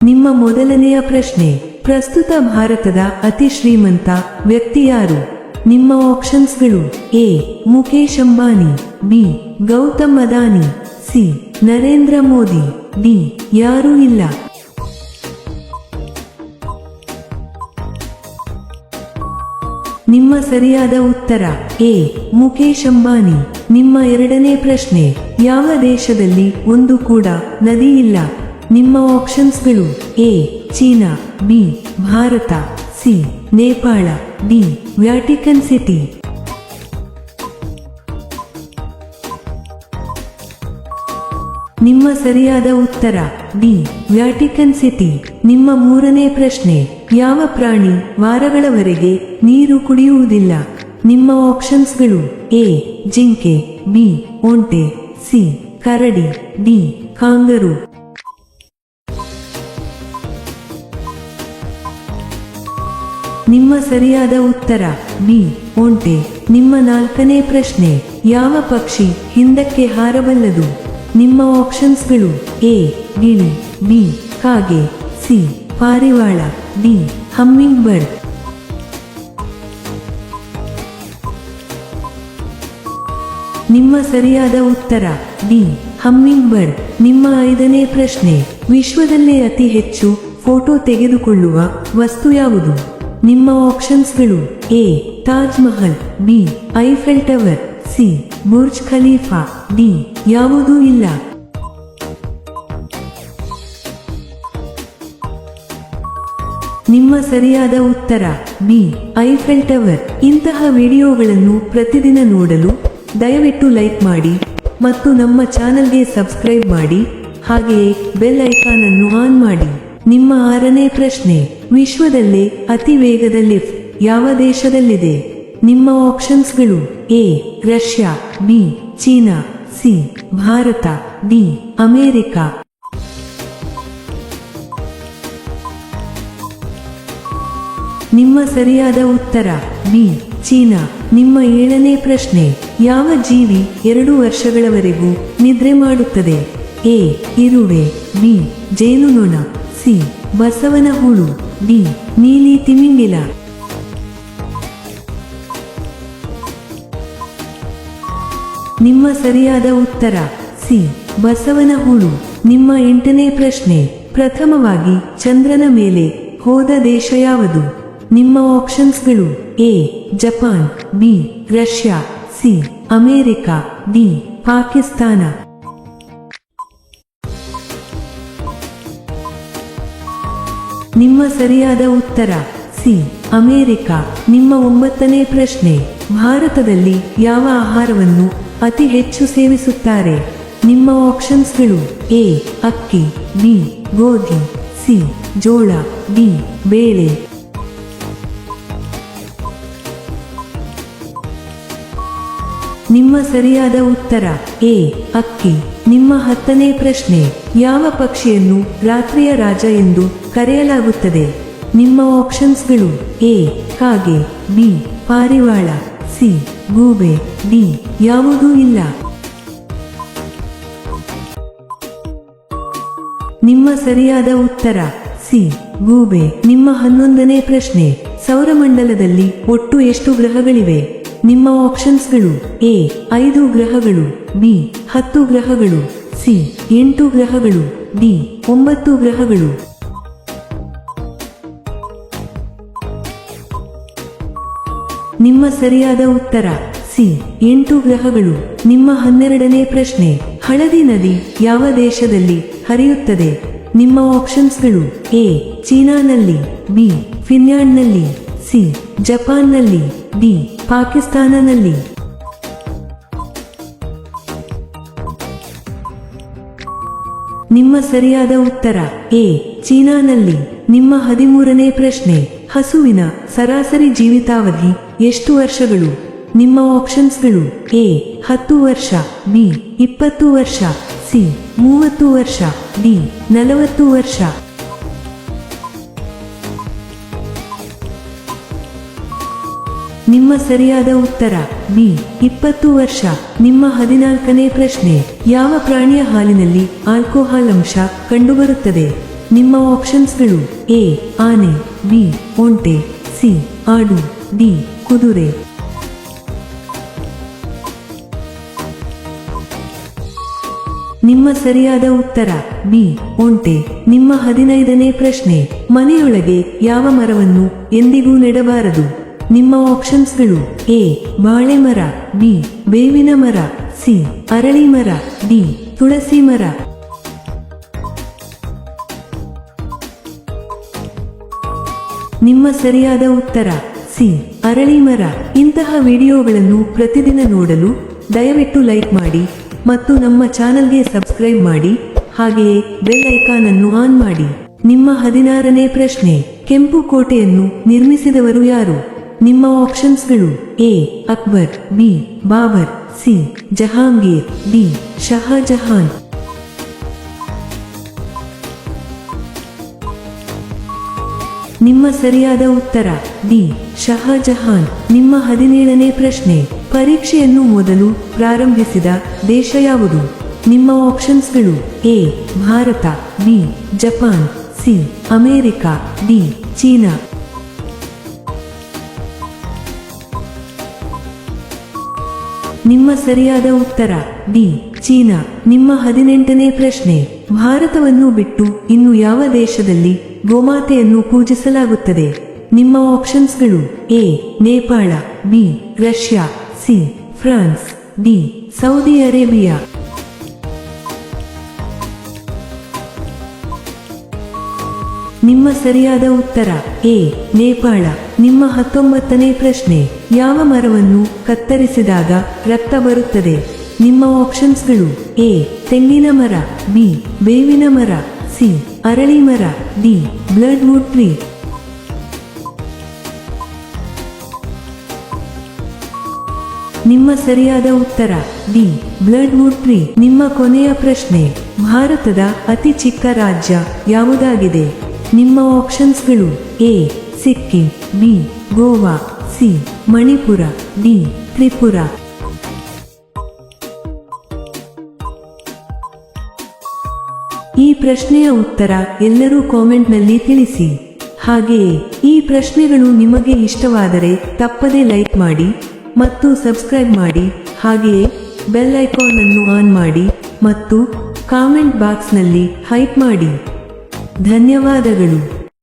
ನಿಮ್ಮ ಮೊದಲನೆಯ ಪ್ರಶ್ನೆ, ಪ್ರಸ್ತುತ ಭಾರತದ ಅತಿ ಶ್ರೀಮಂತ ವ್ಯಕ್ತಿ ಯಾರು? ನಿಮ್ಮ ಆಪ್ಷನ್ಸ್ಗಳು: A. Mukesh Ambani, B. Gautam Adani, C. Narendra Modi, D. ಯಾರೂ ಇಲ್ಲ. ನಿಮ್ಮ ಸರಿಯಾದ ಉತ್ತರ ಎ. ಮುಖೇಶ್ ಅಂಬಾನಿ. ನಿಮ್ಮ ಎರಡನೇ ಪ್ರಶ್ನೆ, ಯಾವ ದೇಶದಲ್ಲಿ ಒಂದು ಕೂಡ ನದಿ ಇಲ್ಲ? ನಿಮ್ಮ ಆಪ್ಷನ್ಸ್ಗಳು: A. China, B. Bharat, C. Nepal, D. Vatican City. ನಿಮ್ಮ ಸರಿಯಾದ ಉತ್ತರ ಡಿ. Vatican City. ನಿಮ್ಮ ಮೂರನೇ ಪ್ರಶ್ನೆ, ಯಾವ ಪ್ರಾಣಿ ವಾರಗಳವರೆಗೆ ನೀರು ಕುಡಿಯುವುದಿಲ್ಲ? ನಿಮ್ಮ ಆಪ್ಷನ್ಸ್ಗಳು: ಎ. ಜಿಂಕೆ, ಬಿ. ಒಂಟೆ, ಸಿ. ಕರಡಿ, ಡಿ. ಕಾಂಗರು. ನಿಮ್ಮ ಸರಿಯಾದ ಉತ್ತರ ಬಿ. ಒಂಟೆ. ನಿಮ್ಮ ನಾಲ್ಕನೇ ಪ್ರಶ್ನೆ, ಯಾವ ಪಕ್ಷಿ ಹಿಂದಕ್ಕೆ ಹಾರಬಲ್ಲದು? ನಿಮ್ಮ ಆಪ್ಷನ್ಸ್ಗಳು: ಎ. ಗಿಳಿ, ಬಿ. ಕಾಗೆ, ಸಿ. ಪಾರಿವಾಳ, ಡಿ. Humming bird. ನಿಮ್ಮ ಸರಿಯಾದ ಉತ್ತರ ಡಿ. Humming bird. ನಿಮ್ಮ ಐದನೇ ಪ್ರಶ್ನೆ, ವಿಶ್ವದಲ್ಲೇ ಅತಿ ಹೆಚ್ಚು ಫೋಟೋ ತೆಗೆದುಕೊಳ್ಳುವ ವಸ್ತು ಯಾವುದು? ನಿಮ್ಮ ಆಪ್ಷನ್ಸ್ಗಳು: A. Taj Mahal, B. Eiffel Tower, C. Burj Khalifa, D. ಯಾವುದೂ ಇಲ್ಲ. ನಿಮ್ಮ ಸರಿಯಾದ ಉತ್ತರ ಬಿ. Eiffel tower. ಇಂತಹ ವಿಡಿಯೋಗಳನ್ನು ಪ್ರತಿದಿನ ನೋಡಲು ದಯವಿಟ್ಟು ಲೈಕ್ ಮಾಡಿ ಮತ್ತು ನಮ್ಮ ಚಾನೆಲ್ಗೆ ಸಬ್ಸ್ಕ್ರೈಬ್ ಮಾಡಿ, ಹಾಗೆಯೇ ಬೆಲ್ ಐಕಾನ್ ಅನ್ನು ಆನ್ ಮಾಡಿ. ನಿಮ್ಮ ಆರನೇ ಪ್ರಶ್ನೆ, ವಿಶ್ವದಲ್ಲೇ ಅತಿ ವೇಗದ ಲಿಫ್ಟ್ ಯಾವ ದೇಶದಲ್ಲಿದೆ? ನಿಮ್ಮ ಆಪ್ಷನ್ಸ್ಗಳು: A. Russia, B. China, C. Bharat, D. America. ನಿಮ್ಮ ಸರಿಯಾದ ಉತ್ತರ ಬಿ. ಚೀನಾ. ನಿಮ್ಮ ಏಳನೇ ಪ್ರಶ್ನೆ, ಯಾವ ಜೀವಿ 2 ವರ್ಷಗಳವರೆಗೂ ನಿದ್ರೆ ಮಾಡುತ್ತದೆ? ಎ. ಇರುವೆ, ಬಿ. ಜೇನುನೊಣ, ಸಿ. ಬಸವನ ಹುಳು, ಡಿ. ನೀಲಿ ತಿಮಿಂಗಿಲ. ನಿಮ್ಮ ಸರಿಯಾದ ಉತ್ತರ ಸಿ. ಬಸವನ ಹುಳು. ನಿಮ್ಮ 8ನೇ ಪ್ರಶ್ನೆ, ಪ್ರಥಮವಾಗಿ ಚಂದ್ರನ ಮೇಲೆ ಹೋದ ದೇಶ ಯಾವುದು? ನಿಮ್ಮ ಆಪ್ಷನ್ಸ್ಗಳು: A. Japan, B. Russia, C. America, D. Pakistan. ನಿಮ್ಮ ಸರಿಯಾದ ಉತ್ತರ ಸಿ. ಅಮೆರಿಕ. ನಿಮ್ಮ 9ನೇ ಪ್ರಶ್ನೆ, ಭಾರತದಲ್ಲಿ ಯಾವ ಆಹಾರವನ್ನು ಅತಿ ಹೆಚ್ಚು ಸೇವಿಸುತ್ತಾರೆ? ನಿಮ್ಮ ಆಪ್ಷನ್ಸ್ಗಳು: ಎ. ಅಕ್ಕಿ, ಬಿ. ಗೋಧಿ, ಸಿ. ಜೋಳ, ಡಿ. ಬೇಳೆ. ನಿಮ್ಮ ಸರಿಯಾದ ಉತ್ತರ ಎ. ಅಕ್ಕಿ. ನಿಮ್ಮ 10ನೇ ಪ್ರಶ್ನೆ, ಯಾವ ಪಕ್ಷಿಯನ್ನು ರಾತ್ರಿಯ ರಾಜ ಎಂದು ಕರೆಯಲಾಗುತ್ತದೆ? ನಿಮ್ಮ ಆಪ್ಷನ್ಸ್ಗಳು: ಎ. ಕಾಗೆ, ಬಿ. ಪಾರಿವಾಳ, ಸಿ. ಗೂಬೆ, ಡಿ. ಯಾವುದೂ ಇಲ್ಲ. ನಿಮ್ಮ ಸರಿಯಾದ ಉತ್ತರ ಸಿ. ಗೂಬೆ. ನಿಮ್ಮ 11ನೇ ಪ್ರಶ್ನೆ, ಸೌರಮಂಡಲದಲ್ಲಿ ಒಟ್ಟು ಎಷ್ಟು ಗ್ರಹಗಳಿವೆ? ನಿಮ್ಮ ಆಪ್ಷನ್ಸ್ಗಳು: ಎ. 5 ಗ್ರಹಗಳು, ಬಿ. 10 ಗ್ರಹಗಳು, ಸಿ. 8 ಗ್ರಹಗಳು, ಡಿ. 9 ಗ್ರಹಗಳು. ನಿಮ್ಮ ಸರಿಯಾದ ಉತ್ತರ ಸಿ. 8 ಗ್ರಹಗಳು. ನಿಮ್ಮ 12ನೇ ಪ್ರಶ್ನೆ, ಹಳದಿ ನದಿ ಯಾವ ದೇಶದಲ್ಲಿ ಹರಿಯುತ್ತದೆ? ನಿಮ್ಮ ಆಪ್ಷನ್ಸ್ಗಳು: ಎ. ಚೀನಾನಲ್ಲಿ, ಬಿ. ಫಿನ್ಲ್ಯಾಂಡ್ನಲ್ಲಿ, ಸಿ. ಜಪಾನ್ನಲ್ಲಿ, ಡಿ. ಪಾಕಿಸ್ತಾನನಲ್ಲಿ. ನಿಮ್ಮ ಸರಿಯಾದ ಉತ್ತರ ಎ. ಚೀನಾನಲ್ಲಿ. ನಿಮ್ಮ 13ನೇ ಪ್ರಶ್ನೆ, ಹಸುವಿನ ಸರಾಸರಿ ಜೀವಿತಾವಧಿ ಎಷ್ಟು ವರ್ಷಗಳು? ನಿಮ್ಮ ಆಪ್ಷನ್ಸ್ಗಳು: ಎ. 10 ವರ್ಷ, ಬಿ. 20 ವರ್ಷ, ಸಿ. 30 ವರ್ಷ, ಡಿ. 40 ವರ್ಷ. ನಿಮ್ಮ ಸರಿಯಾದ ಉತ್ತರ ಬಿ. 20 ವರ್ಷ. ನಿಮ್ಮ 14ನೇ ಪ್ರಶ್ನೆ, ಯಾವ ಪ್ರಾಣಿಯ ಹಾಲಿನಲ್ಲಿ ಆಲ್ಕೋಹಾಲ್ ಅಂಶ ಕಂಡುಬರುತ್ತದೆ? ನಿಮ್ಮ ಆಪ್ಷನ್ಸ್ಗಳು: ಎ ಆನೆ, ಬಿ ಒಂಟೆ, ಸಿ ಆಡು, ಡಿ ಕುದುರೆ. ನಿಮ್ಮ ಸರಿಯಾದ ಉತ್ತರ ಬಿ ಒಂಟೆ. ನಿಮ್ಮ 15ನೇ ಪ್ರಶ್ನೆ: ಮನೆಯೊಳಗೆ ಯಾವ ಮರವನ್ನು ಎಂದಿಗೂ ನೆಡಬಾರದು? ನಿಮ್ಮ ಆಪ್ಷನ್ಸ್ಗಳು: ಎ ಬಾಳೆ ಮರ, ಬಿ ಬೇವಿನ ಮರ, ಸಿ ಅರಳಿ ಮರ, ಡಿ ತುಳಸಿ ಮರ. ನಿಮ್ಮ ಸರಿಯಾದ ಉತ್ತರ ಸಿ ಅರಳಿ ಮರ. ಇಂತಹ ವಿಡಿಯೋಗಳನ್ನು ಪ್ರತಿದಿನ ನೋಡಲು ದಯವಿಟ್ಟು ಲೈಕ್ ಮಾಡಿ ಮತ್ತು ನಮ್ಮ ಚಾನಲ್ಗೆ ಸಬ್ಸ್ಕ್ರೈಬ್ ಮಾಡಿ, ಹಾಗೆಯೇ ಬೆಲ್ ಐಕಾನ್ ಅನ್ನು ಆನ್ ಮಾಡಿ. ನಿಮ್ಮ 16ನೇ ಪ್ರಶ್ನೆ: ಕೆಂಪು ಕೋಟೆಯನ್ನು ನಿರ್ಮಿಸಿದವರು ಯಾರು? ನಿಮ್ಮ ಆಪ್ಷನ್ಸ್ಗಳು: A Akbar, B Babur, C Jahangir, D Shahjahan. ನಿಮ್ಮ ಸರಿಯಾದ ಉತ್ತರ ಡಿ ಶಹಾಜಹಾನ್. ನಿಮ್ಮ 17ನೇ ಪ್ರಶ್ನೆ: ಪರೀಕ್ಷೆಯನ್ನು ಮೊದಲು ಪ್ರಾರಂಭಿಸಿದ ದೇಶ ಯಾವುದು? ನಿಮ್ಮ ಆಪ್ಷನ್ಸ್ಗಳು: A Bharat, B Japan, C America, D China. ನಿಮ್ಮ ಸರಿಯಾದ ಉತ್ತರ ಡಿ ಚೀನಾ. ನಿಮ್ಮ 18ನೇ ಪ್ರಶ್ನೆ: ಭಾರತವನ್ನು ಬಿಟ್ಟು ಇನ್ನು ಯಾವ ದೇಶದಲ್ಲಿ ಗೋಮಾತೆಯನ್ನು ಪೂಜಿಸಲಾಗುತ್ತದೆ? ನಿಮ್ಮ ಆಪ್ಷನ್ಸ್ಗಳು: A Nepal, B Russia, C France, D Saudi Arabia. ನಿಮ್ಮ ಸರಿಯಾದ ಉತ್ತರ ಎ ನೇಪಾಳ. ನಿಮ್ಮ 19ನೇ ಪ್ರಶ್ನೆ: ಯಾವ ಮರವನ್ನು ಕತ್ತರಿಸಿದಾಗ ರಕ್ತ ಬರುತ್ತದೆ? ನಿಮ್ಮ ಆಪ್ಷನ್ಸ್ಗಳು: ಎ ತೆಂಗಿನ ಮರ, ಬಿ ಬೇವಿನ ಮರ, ಸಿ ಅರಳಿ ಮರ, ಡಿ ಬ್ಲಡ್ ವುಡ್ ಟ್ರೀ. ನಿಮ್ಮ ಸರಿಯಾದ ಉತ್ತರ ಡಿ ಬ್ಲಡ್ ವುಡ್ ಟ್ರೀ. ನಿಮ್ಮ ಕೊನೆಯ ಪ್ರಶ್ನೆ: ಭಾರತದ ಅತಿ ಚಿಕ್ಕ ರಾಜ್ಯ ಯಾವುದಾಗಿದೆ? ನಿಮ್ಮ ಆಪ್ಷನ್ಸ್ಗಳು: A Sikkim, B Goa, C Manipur, D Tripura. ಈ ಪ್ರಶ್ನೆಯ ಉತ್ತರ ಎಲ್ಲರೂ ಕಾಮೆಂಟ್ನಲ್ಲಿ ತಿಳಿಸಿ. ಹಾಗೆಯೇ ಈ ಪ್ರಶ್ನೆಗಳು ನಿಮಗೆ ಇಷ್ಟವಾದರೆ ತಪ್ಪದೇ ಲೈಕ್ ಮಾಡಿ ಮತ್ತು ಸಬ್ಸ್ಕ್ರೈಬ್ ಮಾಡಿ, ಹಾಗೆಯೇ ಬೆಲ್ ಐಕಾನ್ ಅನ್ನು ಆನ್ ಮಾಡಿ ಮತ್ತು ಕಾಮೆಂಟ್ ಬಾಕ್ಸ್ನಲ್ಲಿ ಹೈಪ್ ಮಾಡಿ. ಧನ್ಯವಾದಗಳು.